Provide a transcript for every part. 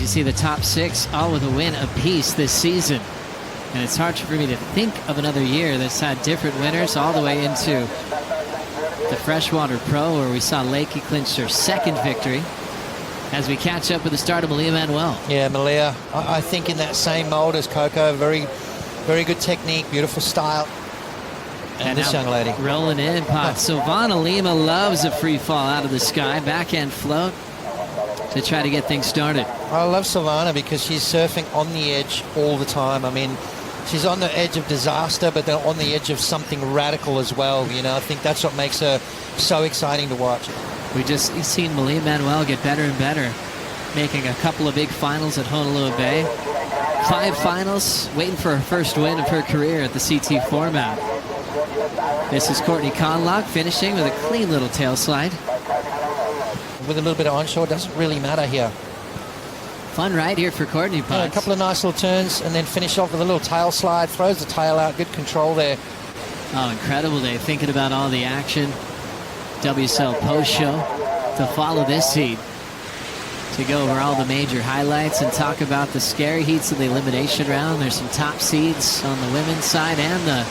As you see, the top 6 all with a win apiece this season. And it's hard for me to think of another year that's had different winners all the way into the Freshwater Pro, where we saw Lakey clinch her 2nd victory. As we catch up with the start of Malia Manuel. Yeah, Malia, I think in that same mold as Coco. Very, very good technique, beautiful style. And this young lady. Rolling in, pot. Silvana Lima loves a free fall out of the sky. Backhand float to try to get things started. I love Silvana because she's surfing on the edge all the time. I mean, she's on the edge of disaster, but then on the edge of something radical as well. You know, I think that's what makes her so exciting to watch. We just seen Malia Manuel get better and better, making a couple of big finals at Honolulu Bay. 5 finals, waiting for her first win of her career at the CT format. This is Courtney Conlogue finishing with a clean little tail slide. With a little bit of onshore, doesn't really matter here. Fun ride here for Courtney. Yeah, a couple of nice little turns and then finish off with a little tail slide, throws the tail out, good control there. Oh, incredible day, thinking about all the action. WSL post show to follow this heat, to go over all the major highlights and talk about the scary heats of the elimination round. There's some top seeds on the women's side and the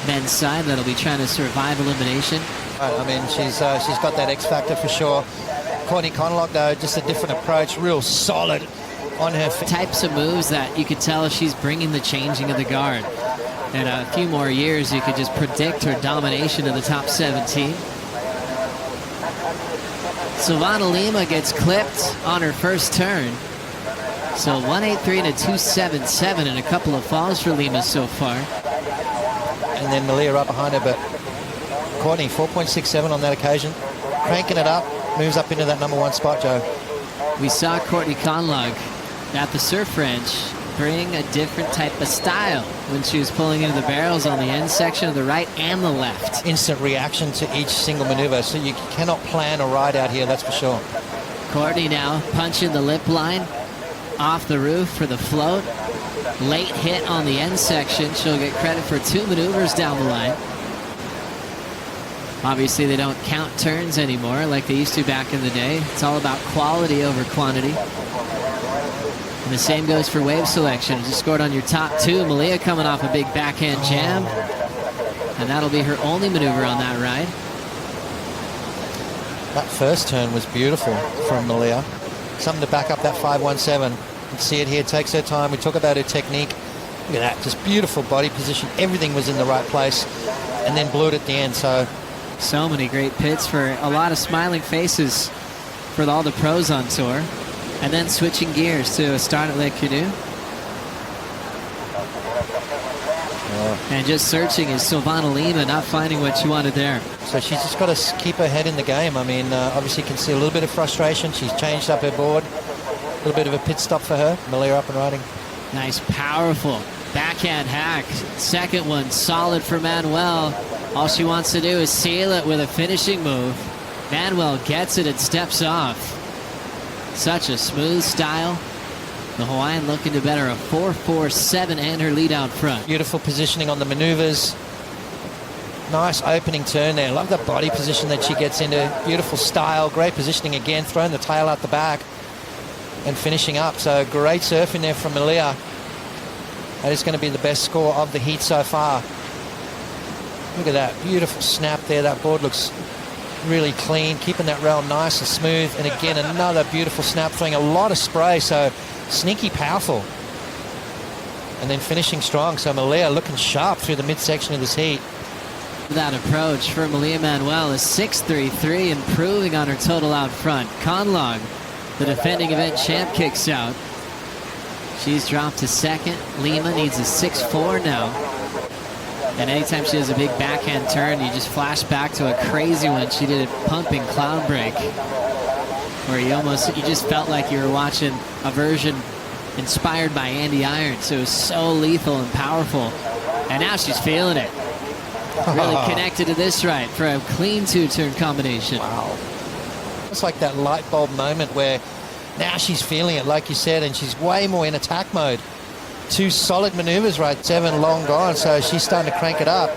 men's side that'll be trying to survive elimination. I mean, she's got that X factor for sure. Courtney Conlogue, though, just a different approach, real solid on her types of moves that you could tell she's bringing the changing of the guard. In a few more years, you could just predict her domination of the top 17. Silvana Lima gets clipped on her first turn. So 183 and a 277 and a couple of falls for Lima so far. And then Malia right behind her, but Courtney 4.67 on that occasion. Cranking it up, moves up into that #1 spot, Joe. We saw Courtney Conlogue at the surf range bring a different type of style when she was pulling into the barrels on the end section of the right and the left. Instant reaction to each single maneuver, so you cannot plan a ride out here, that's for sure. Courtney now punching the lip line off the roof for the float. Late hit on the end section. She'll get credit for 2 maneuvers down the line. Obviously, they don't count turns anymore like they used to back in the day. It's all about quality over quantity. And the same goes for wave selection. Just scored on your top 2. Malia coming off a big backhand jam. And that'll be her only maneuver on that ride. That first turn was beautiful from Malia. Something to back up that 517. You can see it here, takes her time. We talk about her technique. Look at that, just beautiful body position. Everything was in the right place. And then blew it at the end, So many great pits for a lot of smiling faces for all the pros on tour. And then switching gears to a start at Lake Canoe. And just searching is Silvana Lima, not finding what she wanted there. So she's just got to keep her head in the game. I mean, obviously you can see a little bit of frustration. She's changed up her board. A little bit of a pit stop for her. Malia up and riding. Nice, powerful backhand hack. Second one, solid for Manuel. All she wants to do is seal it with a finishing move. Manuel gets it and steps off. Such a smooth style. The Hawaiian looking to better a 4.47 and her lead out front. Beautiful positioning on the maneuvers. Nice opening turn there. Love the body position that she gets into. Beautiful style. Great positioning again. Throwing the tail out the back and finishing up. So great surfing there from Malia. That is going to be the best score of the heat so far. Look at that. Beautiful snap there. That board looks really clean, keeping that rail nice and smooth. And again, another beautiful snap, throwing a lot of spray, so sneaky powerful. And then finishing strong, so Malia looking sharp through the midsection of this heat. That approach for Malia Manuel is 6.33, improving on her total out front. Conlogue, the defending event champ, kicks out. She's dropped to second. Lima needs a 6.4 now. And anytime she does a big backhand turn, you just flash back to a crazy one she did at Pumping Cloud Break, where you just felt like you were watching a version inspired by Andy Irons. It was so lethal and powerful. And now she's feeling it. Really connected to this right for a clean 2-turn combination. Wow. It's like that light bulb moment where now she's feeling it, like you said, and she's way more in attack mode. 2 solid maneuvers, right? 7 long gone, so she's starting to crank it up.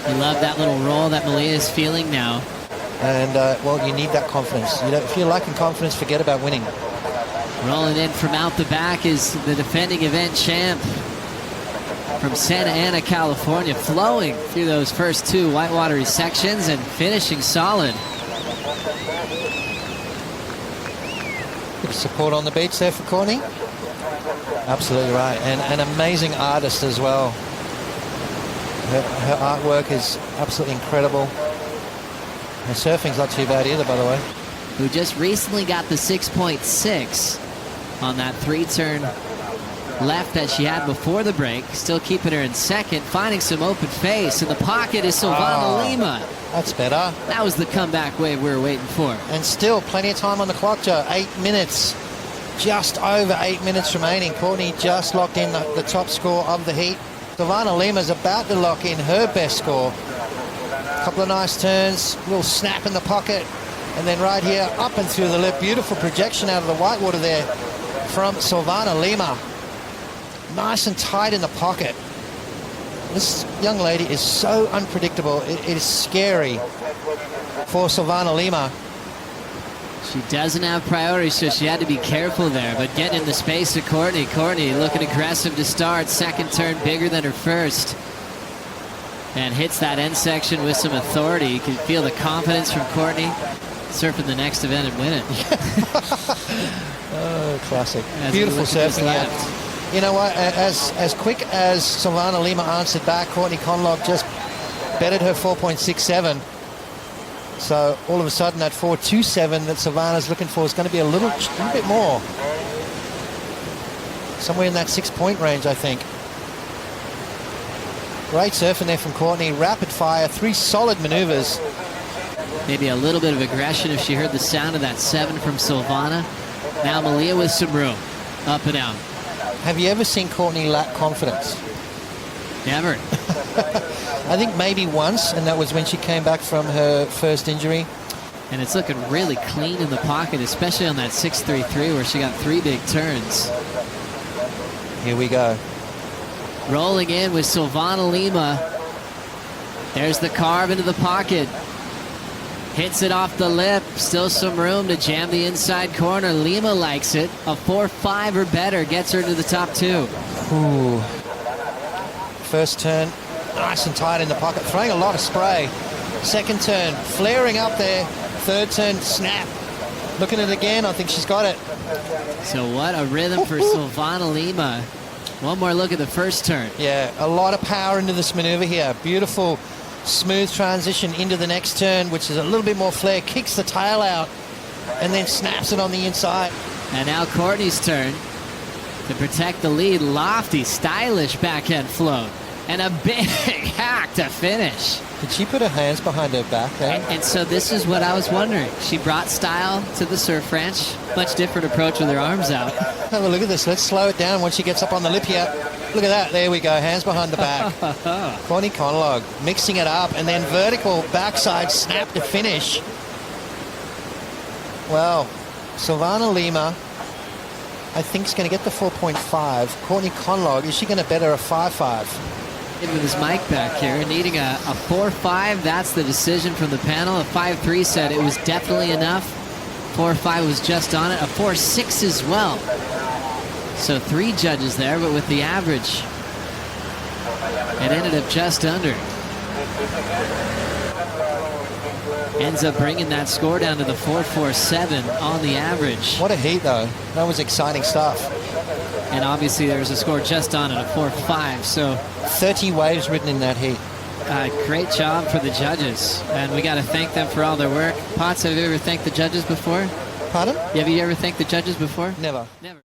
You love that little roll that Malia is feeling now. And, well, you need that confidence. If you're lacking confidence, forget about winning. Rolling in from out the back is the defending event champ from Santa Ana, California, flowing through those first two whitewatery sections and finishing solid. Bit of support on the beach there for Courtney. Absolutely right. And an amazing artist as well. Her artwork is absolutely incredible. Her surfing's not too bad either, by the way. Who just recently got the 6.6 on that three-turn left that she had before the break. Still keeping her in second, finding some open face. In the pocket is Silvana Lima. That's better. That was the comeback wave we were waiting for. And still plenty of time on the clock, Joe. 8 minutes. Just over 8 minutes remaining. Courtney just locked in the top score of the heat. Silvana Lima's about to lock in her best score. A couple of nice turns, little snap in the pocket, and then right here, up and through the lip. Beautiful projection out of the whitewater there from Silvana Lima. Nice and tight in the pocket. This young lady is so unpredictable. It is scary for Silvana Lima. She doesn't have priority, so she had to be careful there. But getting in the space of Courtney. Courtney looking aggressive to start. Second turn bigger than her first. And hits that end section with some authority. You can feel the confidence from Courtney. Surfing the next event and win it. Oh, classic. As beautiful surfing. Left. You know what? As quick as Silvana Lima answered back, Courtney Conlogue just bettered her 4.67. So all of a sudden that 4.27 that Silvana's looking for is going to be a little bit more. Somewhere in that 6-point range, I think. Great surfing there from Courtney. Rapid fire, 3 solid maneuvers. Maybe a little bit of aggression if she heard the sound of that 7 from Silvana. Now Malia with some room. Up and out. Have you ever seen Courtney lack confidence? Never. I think maybe once, and that was when she came back from her first injury. And it's looking really clean in the pocket, especially on that 6.33 where she got 3 big turns. Here we go. Rolling in with Silvana Lima. There's the carve into the pocket. Hits it off the lip. Still some room to jam the inside corner. Lima likes it. A 4.5 or better gets her to the top 2. Ooh. First turn, nice and tight in the pocket, throwing a lot of spray. Second turn, flaring up there. Third turn, snap. Looking at it again, I think she's got it. So what a rhythm for Silvana Lima. One more look at the first turn. Yeah, a lot of power into this maneuver here. Beautiful, smooth transition into the next turn, which is a little bit more flare. Kicks the tail out and then snaps it on the inside. And now Courtney's turn to protect the lead. Lofty, stylish backhand float. And a big hack to finish. Did she put her hands behind her back there? And so this is what I was wondering. She brought style to the surf ranch. Much different approach with her arms out. Have a look at this. Let's slow it down once she gets up on the lip here. Look at that. There we go. Hands behind the back. Courtney Conlogue mixing it up and then vertical backside snap to finish. Well, Silvana Lima, I think, is going to get the 4.5. Courtney Conlogue, is she going to better a 5.5? With his mic back here, needing a 4.5. That's the decision from the panel. A 5.3 said it was definitely enough. 4.5 was just on it. A 4.6 as well. So 3 judges there, but with the average, it ended up just under. Ends up bringing that score down to the 4.47 on the average. What a heat, though. That was exciting stuff. And obviously there was a score just on it, a 4.5. So 30 waves ridden in that heat. Great job for the judges. And we got to thank them for all their work. Potts, have you ever thanked the judges before? Pardon? Have you ever thanked the judges before? Never. Never.